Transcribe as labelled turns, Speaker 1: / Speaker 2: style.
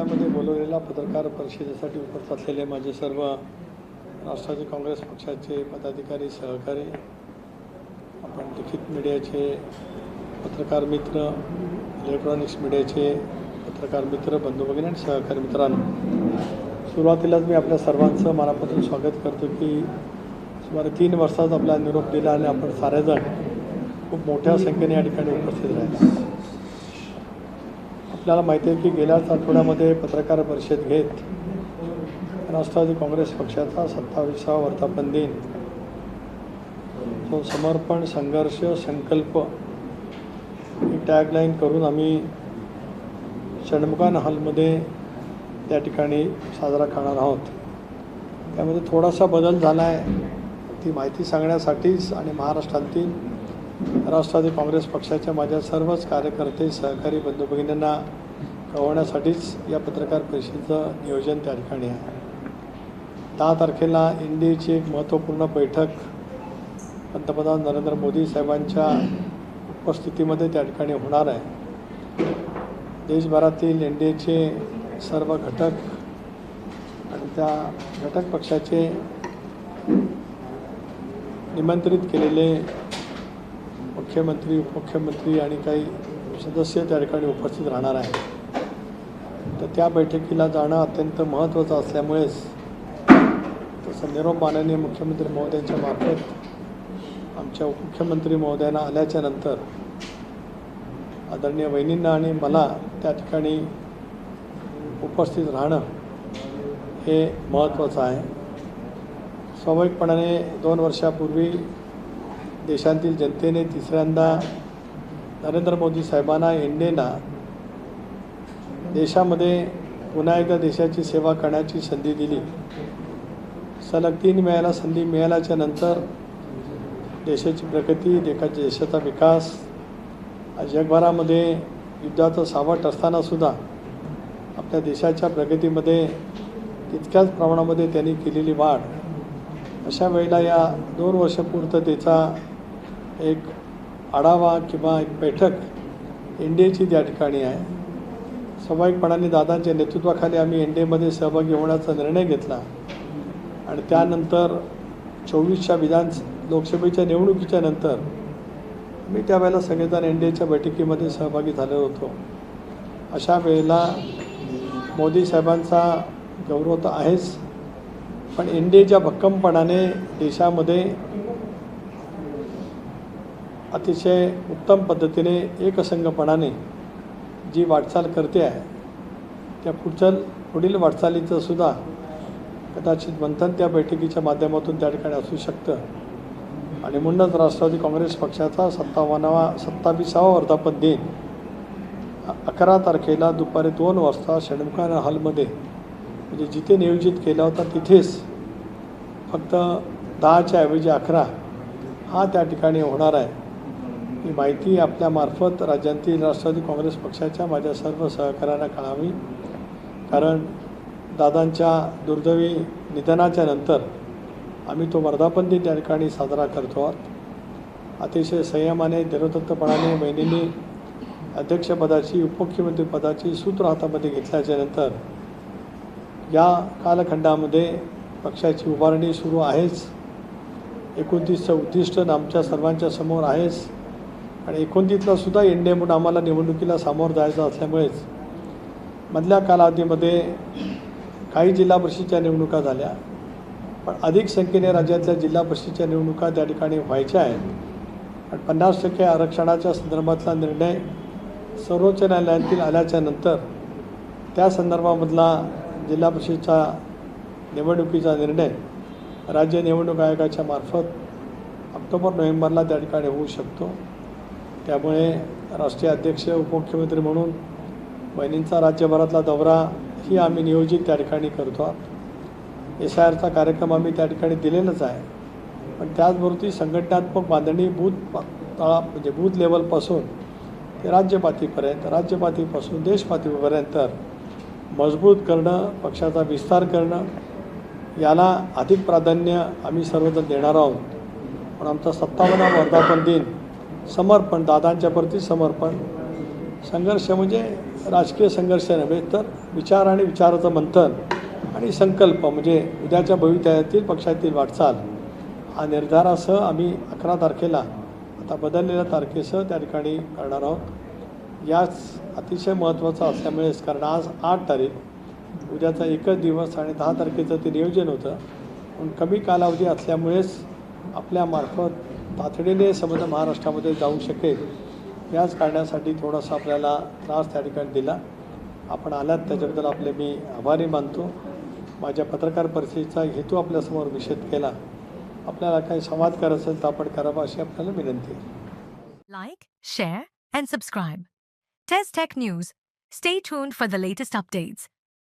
Speaker 1: पुण्यामध्ये बोलवलेल्या पत्रकार परिषदेसाठी उपस्थित असलेले माझे सर्व राष्ट्रवादी काँग्रेस पक्षाचे पदाधिकारी सहकारी, आपण लिखित मीडियाचे पत्रकार मित्र, इलेक्ट्रॉनिक्स मीडियाचे पत्रकार मित्र, बंधू भगिनी आणि सहकारी मित्रांनो, सुरुवातीलाच मी आपल्या सर्वांचं मनापासून स्वागत करतो की सुमारे 3 वर्षात आपला निरोप दिला आणि आपण सारेजण खूप मोठ्या संख्येने या ठिकाणी उपस्थित राहिले. आपल्याला माहिती आहे की गेल्याच आठवड्यामध्ये पत्रकार परिषद घेत राष्ट्रवादी काँग्रेस पक्षाचा 27वा वर्धापन दिन, जो समर्पण, संघर्ष, संकल्प ही टॅगलाईन करून आम्ही षण्मुखान हॉलमध्ये त्या ठिकाणी साजरा करणार आहोत. त्यामध्ये थोडासा बदल झाला आहे, ती माहिती सांगण्यासाठीच आणि महाराष्ट्रातील राष्ट्रवादी काँग्रेस पक्षाच्या माझ्या सर्वच कार्यकर्ते, सहकारी, बंधू भगिनींना कळवण्यासाठीच या पत्रकार परिषदेचं नियोजन त्या ठिकाणी आहे. 10 तारखेला एनडीएची एक महत्त्वपूर्ण बैठक पंतप्रधान नरेंद्र मोदी साहेबांच्या उपस्थितीमध्ये त्या ठिकाणी होणार आहे. देशभरातील एनडीएचे सर्व घटक आणि त्या घटक पक्षाचे निमंत्रित केलेले मुख्यमंत्री, उपमुख्यमंत्री आणि काही सदस्य त्या ठिकाणी उपस्थित राहणार आहे. तर त्या बैठकीला जाणं अत्यंत महत्त्वाचं असल्यामुळेच तसं निरोप माननीय मुख्यमंत्री महोदयांच्या मार्फत आमच्या उपमुख्यमंत्री महोदयांना आल्याच्या नंतर आदरणीय वहिनींना आणि मला त्या ठिकाणी उपस्थित राहणं हे महत्त्वाचं आहे. स्वाभाविकपणाने 2 वर्षापूर्वी देशातील जनतेने तिसऱ्यांदा नरेंद्र मोदी साहेबांना, एनडीएला देशामध्ये पुन्हा एकदा देशाची सेवा करण्याची संधी दिली. सलग 3 वेळेला संधी मिळाल्याच्या नंतर देशाची प्रगती, देशाचा विकास, जगभरामध्ये युद्धाचं सावट असतानासुद्धा आपल्या देशाच्या प्रगतीमध्ये तितक्याच प्रमाणामध्ये त्यांनी केलेली वाढ, अशा वेळेला या 2 वर्षपूर्ततेचा एक आढावा किंवा एक बैठक एनडीएची त्या ठिकाणी आहे. स्वाभाविकपणाने दादांच्या नेतृत्वाखाली आम्ही एनडीएमध्ये सहभागी होण्याचा निर्णय घेतला आणि त्यानंतर 24च्या लोकसभेच्या निवडणुकीच्या नंतर मी त्यावेळेला सगळेजण एनडीएच्या बैठकीमध्ये सहभागी झालो होतो. अशा वेळेला मोदी साहेबांचा गौरव तर आहेच, पण एनडीएच्या भक्कमपणाने देशामध्ये अतिशय उत्तम पद्धतीने एकसंघपणाने जी वाटचाल करते आहे, त्या पुढील वाटचालीचं सुद्धा कदाचित मंथन त्या बैठकीच्या माध्यमातून त्या ठिकाणी असू शकतं. आणि म्हणूनच राष्ट्रवादी काँग्रेस पक्षाचा 27वा वर्धापन दिन 11 तारखेला दुपारी 2 वाजता षण्मुखान हॉलमध्ये, म्हणजे जिथे नियोजित केला होता तिथेच, फक्त 10च्या ऐवजी 11 हा त्या ठिकाणी होणार आहे. ही माहिती आपल्यामार्फत राज्यातील राष्ट्रवादी काँग्रेस पक्षाच्या माझ्या सर्व सहकाऱ्यांना कळावी, कारण दादांच्या दुर्दैवी निधनाच्या नंतर आम्ही तो वर्धापन दिन त्या ठिकाणी साजरा करतो आहोत. अतिशय संयमाने, धीरोदत्तपणाने बहिणींनी अध्यक्षपदाची, उपमुख्यमंत्रीपदाची सूत्र हातामध्ये घेतल्याच्यानंतर या कालखंडामध्ये पक्षाची उभारणी सुरू आहेच. 29चं उद्दिष्ट आमच्या सर्वांच्या समोर आहेच आणि 29ला सुद्धा एनडीए म्हणून आम्हाला निवडणुकीला सामोरं जायचं असल्यामुळेच मधल्या कालावधीमध्ये काही जिल्हा परिषदेच्या निवडणुका झाल्या, पण अधिक संख्येने राज्यातल्या जिल्हा परिषदेच्या निवडणुका त्या ठिकाणी व्हायच्या आहेत. आणि 50% आरक्षणाच्या संदर्भातला निर्णय सर्वोच्च न्यायालयातील आल्याच्या नंतर त्या संदर्भामधला जिल्हा परिषदेच्या निवडणुकीचा निर्णय राज्य निवडणूक आयोगाच्या मार्फत ऑक्टोबर-नोव्हेंबरला त्या ठिकाणी होऊ शकतो. त्यामुळे राष्ट्रीय अध्यक्ष, उपमुख्यमंत्री म्हणून बहिणींचा राज्यभरातला दौरा ही आम्ही नियोजित त्या ठिकाणी करतो आहोत. SIRचा कार्यक्रम आम्ही त्या ठिकाणी दिलेलाच आहे, पण त्याचबरोबर ती संघटनात्मक बांधणी म्हणजे बूथ लेवलपासून ते राज्यपातळीपर्यंत, राज्यपातळीपासून देशपातळीपर्यंत मजबूत करणं, पक्षाचा विस्तार करणं, याला अधिक प्राधान्य आम्ही सर्वजण देणार आहोत. पण आमचा 57वा वर्धापन दिन समर्पण, दादांच्या प्रती समर्पण, संघर्ष म्हणजे राजकीय संघर्ष नव्हे, तर विचार आणि विचाराचं मंथन आणि संकल्प म्हणजे उद्याच्या भवितव्यातील पक्षातील वाटचाल हा निर्धारासह आम्ही 11 तारखेला आता बदललेल्या तारखेसह त्या ठिकाणी करणार आहोत. याच अतिशय महत्त्वाचं असल्यामुळेच, कारण आज 8 तारीख, उद्याचा एकच दिवस आणि 10 तारखेचं ते नियोजन होतं, पण कमी कालावधी असल्यामुळेच आपल्यामार्फत तातडीने समजा महाराष्ट्रामध्ये जाऊ शकेल याच कारणासाठी थोडासा आपल्याला त्रास त्या ठिकाणी दिला. आपण आलात त्याच्याबद्दल आपले मी आभारी मानतो. माझ्या पत्रकार परिषदेचा हेतू आपल्यासमोर निषेध केला. आपल्याला काही संवाद करायचा असेल तर आपण करावा अशी आपल्याला विनंती आहे.
Speaker 2: Like, share, and subscribe. Test Tech News. Stay tuned for the latest updates.